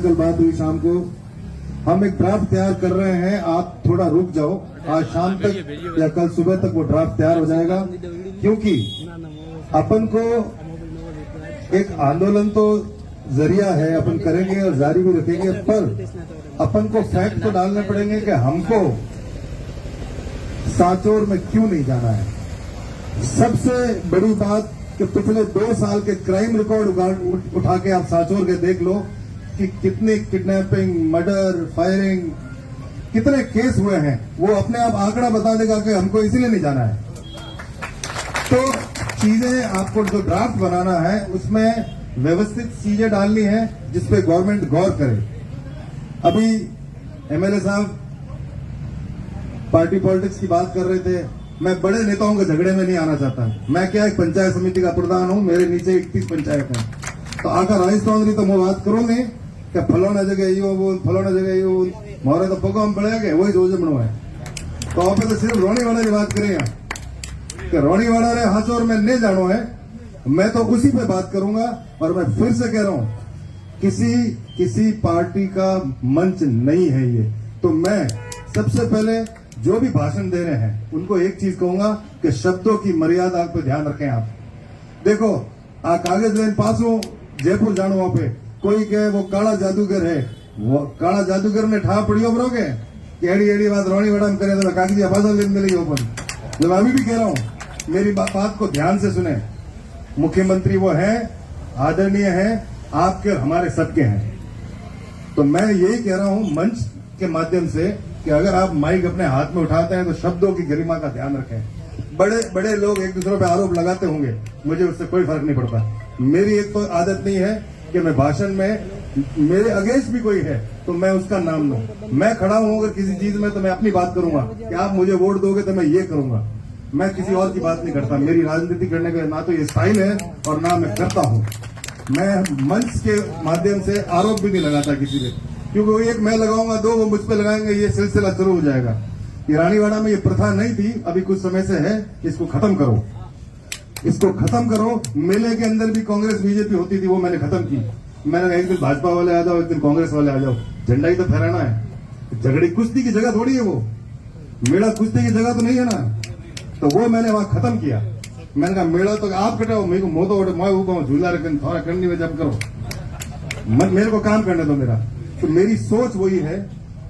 कल बात हुई शाम को, हम एक ड्राफ्ट तैयार कर रहे हैं, आप थोड़ा रुक जाओ, आज शाम तक या कल सुबह तक वो ड्राफ्ट तैयार हो जाएगा। क्योंकि अपन को एक आंदोलन तो जरिया है, अपन करेंगे और जारी भी रखेंगे, पर अपन को फैक्ट तो डालने पड़ेंगे कि हमको सांचौर में क्यों नहीं जाना है। सबसे बड़ी बात कि पिछले 2 साल के क्राइम रिकॉर्ड उठा के आप सांचौर के देख लो कि कितनी किडनैपिंग, मर्डर, फायरिंग, कितने केस हुए हैं, वो अपने आप आंकड़ा बता देगा कि हमको इसीलिए नहीं जाना है। तो चीजें आपको जो ड्राफ्ट बनाना है उसमें व्यवस्थित चीजें डालनी है जिसपे गवर्नमेंट गौर करे। अभी एमएलए साहब पार्टी पॉलिटिक्स की बात कर रहे थे, मैं बड़े नेताओं के झगड़े में नहीं आना चाहता। मैं क्या एक पंचायत समिति का प्रधान हूं, मेरे नीचे 31 पंचायत है, तो आकर राजस्थान तो मैं बात करूंगी कि फलाना जगह यो बोल, फलाना जगह यो बोल, मोरे तो प्रोग्राम पड़े गए वही रोज बनो है। तो आप तो सिर्फ रोनीवाड़ा की बात करेंगे कि रोनीवाड़ा रे हाचौर में नहीं जानो है, मैं तो उसी पे बात करूंगा। और मैं फिर से कह रहा हूं, किसी पार्टी का मंच नहीं है ये। तो मैं सबसे पहले जो भी भाषण दे रहे हैं उनको एक चीज कहूंगा कि शब्दों की मर्यादा पे ध्यान रखें। आप देखो, आ कागज लेन पासों जयपुर जानो, वहां पे कोई कहे वो काला जादूगर है, वो काला जादूगर ने ठा पड़ियो बरोगे कि एड़ी एड़ी बात रोनीवाड़ा में करे तो कागजी आवाजा लेन मिलेगी ऊपर। जब अभी भी कह रहा हूं, मेरी बात को ध्यान से सुने। मुख्यमंत्री वो है, आदरणीय है, आपके और हमारे सबके हैं। तो मैं यही कह रहा हूं मंच के माध्यम से कि अगर आप माइक अपने हाथ में उठाते हैं तो शब्दों की गरिमा का ध्यान रखें। बड़े बड़े लोग एक दूसरे पे आरोप लगाते होंगे, मुझे उससे कोई फर्क नहीं पड़ता। मेरी एक तो आदत नहीं है कि मैं भाषण में मेरे अगेंस्ट भी कोई है तो मैं उसका नाम लूं। मैं खड़ा हूं अगर किसी चीज में तो मैं अपनी बात करूंगा कि आप मुझे वोट दोगे तो मैं ये करूंगा। मैं किसी और की बात नहीं करता। मेरी राजनीति करने का ना तो ये स्टाइल है और ना मैं करता हूं। मैं मंच के माध्यम से आरोप भी नहीं लगाता किसी पे, क्योंकि एक मैं लगाऊंगा, 2 वो मुझ पे लगाएंगे, ये सिलसिला शुरू हो जाएगा। ये रानीवाड़ा में ये प्रथा नहीं थी, अभी कुछ समय से है, इसको खत्म करो, इसको खत्म करो। मेले के अंदर भी कांग्रेस बीजेपी होती थी, वो मैंने खत्म की। मैंने कहा एक दिन भाजपा वाले आ जाओ, एक दिन कांग्रेस वाले आ जाओ, झंडा ही तो फहराना है। झगड़ी कुश्ती की जगह थोड़ी है वो, मेला कुश्ती की जगह तो नहीं है ना। तो वो मैंने वहां खत्म किया। मैंने कहा मेला तो आप कटाओ, मेरे को मोदो मैं झूला रखन थोड़ा करनी में जब करो, मेरे को काम करने दो मेरा। तो मेरी सोच वही है।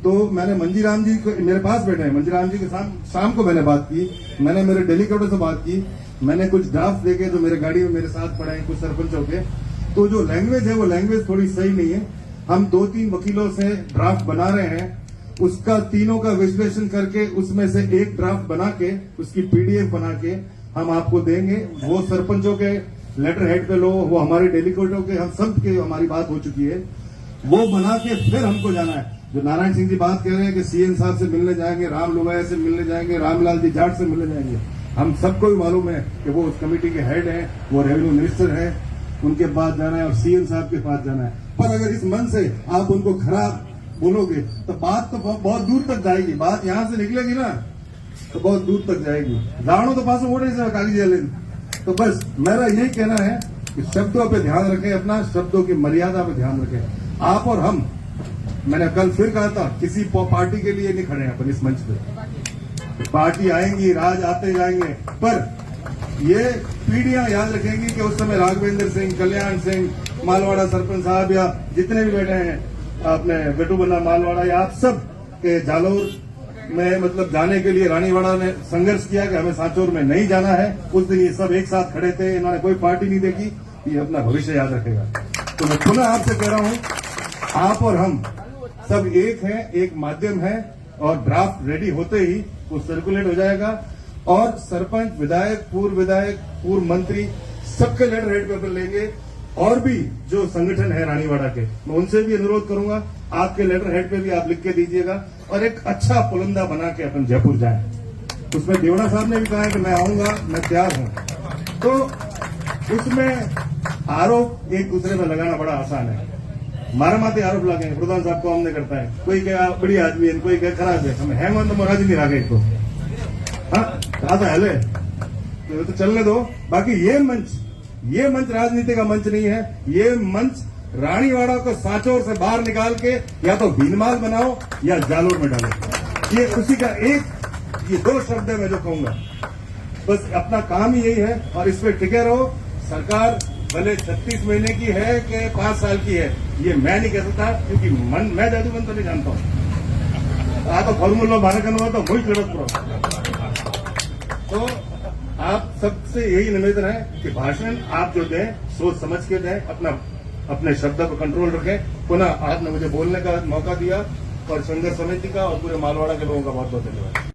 तो मैंने मंजीराम जी को, मेरे पास बैठे हैं मंजीराम जी के साथ, शाम को मैंने बात की, मैंने मेरे डेलीगेटों से बात की, मैंने कुछ ड्राफ्ट देखे जो मेरे गाड़ी में मेरे साथ पड़े हैं कुछ सरपंचों के। तो जो लैंग्वेज है वो लैंग्वेज थोड़ी सही नहीं है। हम 2-3 वकीलों से ड्राफ्ट बना रहे हैं, उसका तीनों का विश्लेषण करके उसमें से एक ड्राफ्ट बना के उसकी पीडीएफ बना के हम आपको देंगे। वो सरपंचों के लेटर हेड पे लो, वो हमारे डेलीगेटों के, हम सब के हमारी बात हो चुकी है, वो बना के फिर हमको जाना है। जो नारायण सिंह जी बात कह रहे हैं कि सीएम साहब से मिलने जाएंगे, राम लोगाया से मिलने जाएंगे, रामलाल जी जाट से मिलने जाएंगे, हम सबको भी मालूम है कि वो उस कमेटी के हेड हैं, वो रेवेन्यू मिनिस्टर है, उनके पास जाना है और सीएम साहब के पास जाना है। पर अगर इस मन से आप उनको खराब बोलोगे तो बात तो बहुत दूर तक जाएगी। बात यहां से निकलेगी ना तो बहुत दूर तक जाएगी। जानो तो पास वोट से कागजी लेन। तो बस मेरा यही कहना है कि शब्दों पे ध्यान रखें, अपना शब्दों की मर्यादा पे ध्यान रखें। आप और हम, मैंने कल फिर कहा था, किसी पार्टी के लिए नहीं खड़े हैं अपन इस मंच पे। पार्टी आएंगी, राज आते जाएंगे, पर ये पीढ़ियां याद रखेंगी कि उस समय राघवेंद्र सिंह, कल्याण सिंह, मालवाड़ा सरपंच साहब या जितने भी बैठे हैं, आपने गटू बन्ना मालवाड़ा या आप सब के जालोर में मतलब जाने के लिए रानीवाड़ा ने संघर्ष किया कि हमें सांचौर में नहीं जाना है। उस दिन ये सब एक साथ खड़े थे, इन्होंने कोई पार्टी नहीं देखी। ये अपना भविष्य याद रखेगा। तो मैं पुनः आपसे कह रहा हूं, आप और हम सब एक हैं, एक माध्यम है, और ड्राफ्ट रेडी होते ही वो सर्कुलेट हो जाएगा और सरपंच, विधायक, पूर्व मंत्री सबके लेटर हेड पेपर लेंगे। और भी जो संगठन है रानीवाड़ा के, मैं उनसे भी अनुरोध करूंगा, आपके लेटर हेड पे भी आप लिख के दीजिएगा और एक अच्छा पुलंदा बना के अपन जयपुर जाएं। उसमें देवड़ा साहब ने भी कहा है कि मैं आऊंगा, मैं तैयार हूं। तो उसमें आरोप एक दूसरे में लगाना बड़ा आसान है। मारा माते आरोप लगाएंगे, प्रधान साहब को हमने करता है, कोई क्या बड़ी आदमी है, कोई क्या खराब है, हमें हेमंत तो महाराज नहीं रागे तो हाँ कहा था हेले तो चलने दो। बाकी ये मंच राजनीति का मंच नहीं है, ये मंच रानीवाड़ा को सांचौर से बाहर निकाल के या तो भीनमाल बनाओ या जालोर में डालो। ये उसी का ये 2 शब्द है मैं जो कहूंगा। बस अपना काम ही यही है और इस पे टिके रहो। सरकार भले 36 महीने की है कि 5 साल की है, ये मैं नहीं कह सकता, क्योंकि मैं जादूगन तो नहीं जानता हूं। तो फॉर्मूला भारत हुआ तो वही जरूरत पड़ा। तो आप सबसे यही निवेदन है कि भाषण आप जो दें सोच समझ के दें, अपने शब्दों पर कंट्रोल रखें। पुनः आपने मुझे बोलने का मौका दिया और संघर्ष समिति का और पूरे मालवाड़ा के लोगों का बहुत बहुत धन्यवाद।